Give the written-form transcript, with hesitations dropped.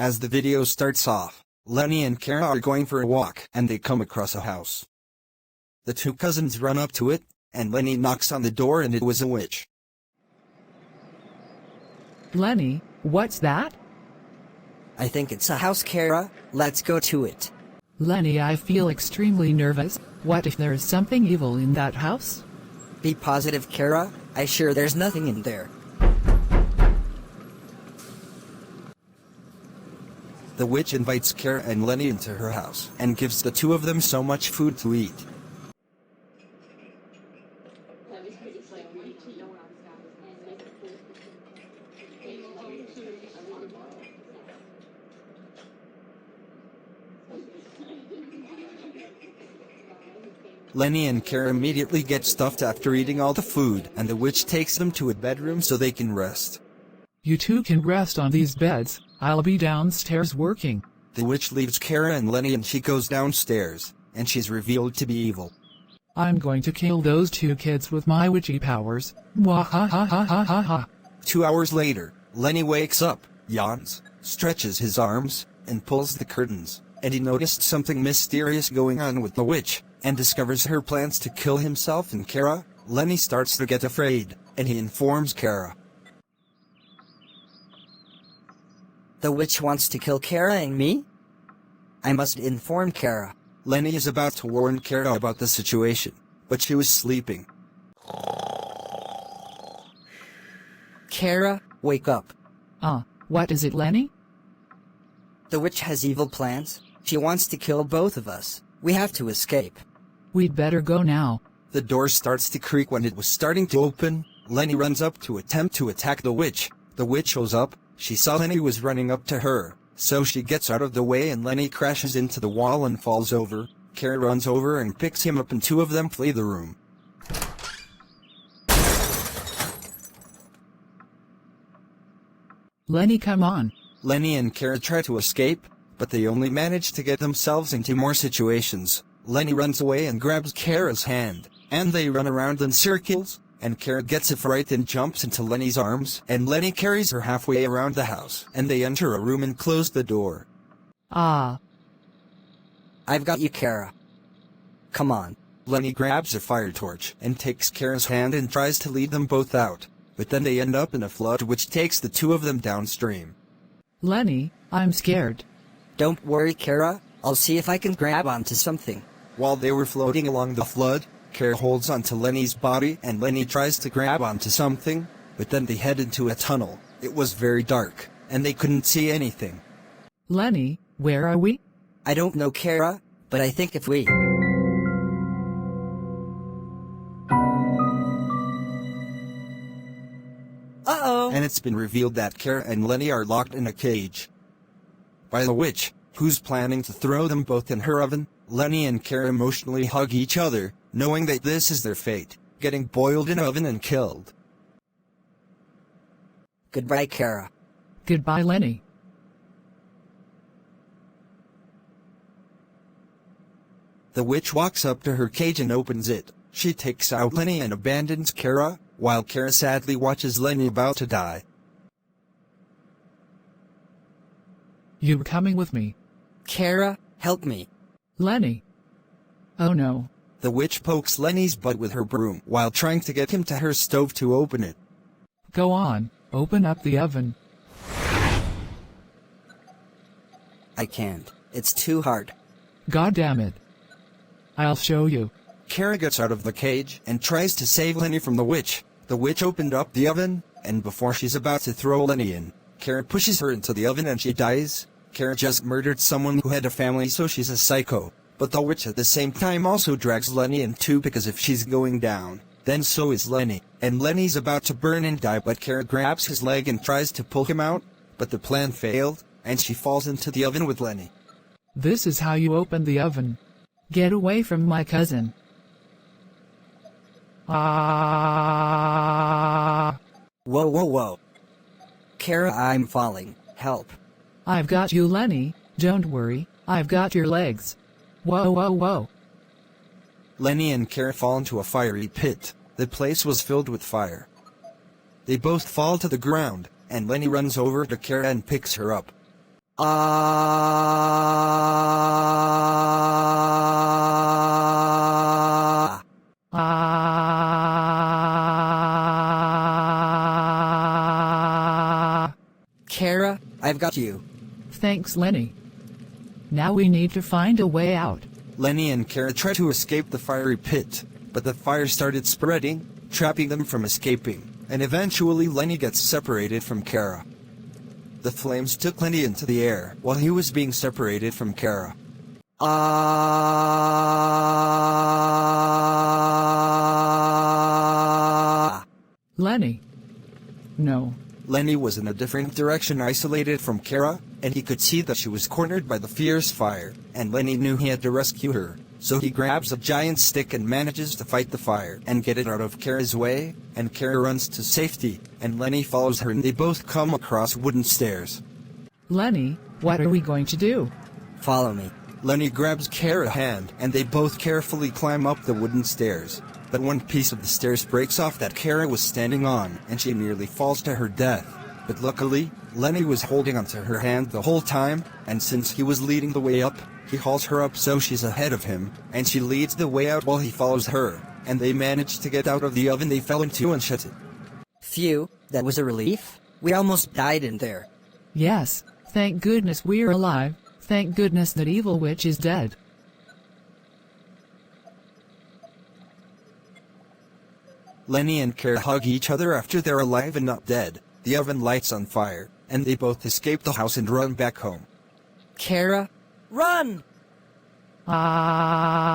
As the video starts off, Lenny and Karah are going for a walk and they come across a house. The two cousins run up to it, and Lenny knocks on the door and it was a witch. Lenny, what's that? I think it's a house, Karah. Let's go to it. Lenny, I feel extremely nervous. What if there is something evil in that house? Be positive, Karah. I sure there's nothing in there. The witch invites Karah and Lenny into her house and gives the two of them so much food to eat. Lenny and Karah immediately get stuffed after eating all the food, and the witch takes them to a bedroom so they can rest. You two can rest on these beds. I'll be downstairs working. The witch leaves Karah and Lenny and she goes downstairs, and she's revealed to be evil. I'm going to kill those two kids with my witchy powers. Mwahahahahaha. 2 hours later, Lenny wakes up, yawns, stretches his arms, and pulls the curtains, and he noticed something mysterious going on with the witch, and discovers her plans to kill himself and Karah. Lenny starts to get afraid, and he informs Karah. The witch wants to kill Karah and me? I must inform Karah. Lenny is about to warn Karah about the situation, but she was sleeping. Karah, wake up. What is it, Lenny? The witch has evil plans. She wants to kill both of us. We have to escape. We'd better go now. The door starts to creak when it was starting to open. Lenny runs up to attempt to attack the witch. The witch shows up. She saw Lenny was running up to her, so she gets out of the way and Lenny crashes into the wall and falls over. Karah runs over and picks him up and two of them flee the room. Lenny, come on. Lenny and Karah try to escape, but they only manage to get themselves into more situations. Lenny runs away and grabs Karah's hand, and they run around in circles, and Karah gets a fright and jumps into Lenny's arms, and Lenny carries her halfway around the house, and they enter a room and close the door. I've got you, Karah. Come on. Lenny grabs a fire torch and takes Karah's hand and tries to lead them both out, but then they end up in a flood which takes the two of them downstream. Lenny, I'm scared. Don't worry, Karah. I'll see if I can grab onto something. While they were floating along the flood, Karah holds onto Lenny's body and Lenny tries to grab onto something, but then they head into a tunnel. It was very dark, and they couldn't see anything. Lenny, where are we? I don't know, Karah, but I think if we... Uh-oh! And it's been revealed that Karah and Lenny are locked in a cage by the witch, who's planning to throw them both in her oven. Lenny and Karah emotionally hug each other, knowing that this is their fate, getting boiled in an oven and killed. Goodbye, Karah. Goodbye, Lenny. The witch walks up to her cage and opens it. She takes out Lenny and abandons Karah, while Karah sadly watches Lenny about to die. You coming with me? Karah, help me. Lenny. Oh no. The witch pokes Lenny's butt with her broom while trying to get him to her stove to open it. Go on, open up the oven. I can't. It's too hard. God damn it. I'll show you. Karah gets out of the cage and tries to save Lenny from the witch. The witch opened up the oven, and before she's about to throw Lenny in, Karah pushes her into the oven and she dies. Karah just murdered someone who had a family, so she's a psycho. But the witch at the same time also drags Lenny in too, because if she's going down, then so is Lenny. And Lenny's about to burn and die, but Karah grabs his leg and tries to pull him out, but the plan failed, and she falls into the oven with Lenny. This is how you open the oven. Get away from my cousin. Whoa, whoa, whoa. Karah, I'm falling. Help. I've got you, Lenny. Don't worry, I've got your legs. Whoa, whoa, whoa. Lenny and Karah fall into a fiery pit. The place was filled with fire. They both fall to the ground, and Lenny runs over to Karah and picks her up. Ah! Ah. Karah, I've got you. Thanks, Lenny. Now we need to find a way out. Lenny and Karah tried to escape the fiery pit, but the fire started spreading, trapping them from escaping, and eventually Lenny gets separated from Karah. The flames took Lenny into the air while he was being separated from Karah. Ah! Lenny. No. Lenny was in a different direction, isolated from Karah, and he could see that she was cornered by the fierce fire, and Lenny knew he had to rescue her, so he grabs a giant stick and manages to fight the fire and get it out of Karah's way, and Karah runs to safety, and Lenny follows her and they both come across wooden stairs. Lenny, what are we going to do? Follow me. Lenny grabs Karah's hand and they both carefully climb up the wooden stairs, but one piece of the stairs breaks off that Karah was standing on and she nearly falls to her death. But luckily, Lenny was holding onto her hand the whole time, and since he was leading the way up, he hauls her up so she's ahead of him, and she leads the way out while he follows her, and they managed to get out of the oven they fell into and shut it. Phew, that was a relief. We almost died in there. Yes, thank goodness we're alive. Thank goodness that evil witch is dead. Lenny and Karah hug each other after they're alive and not dead. The oven lights on fire, and they both escape the house and run back home. Karah, run! Ah.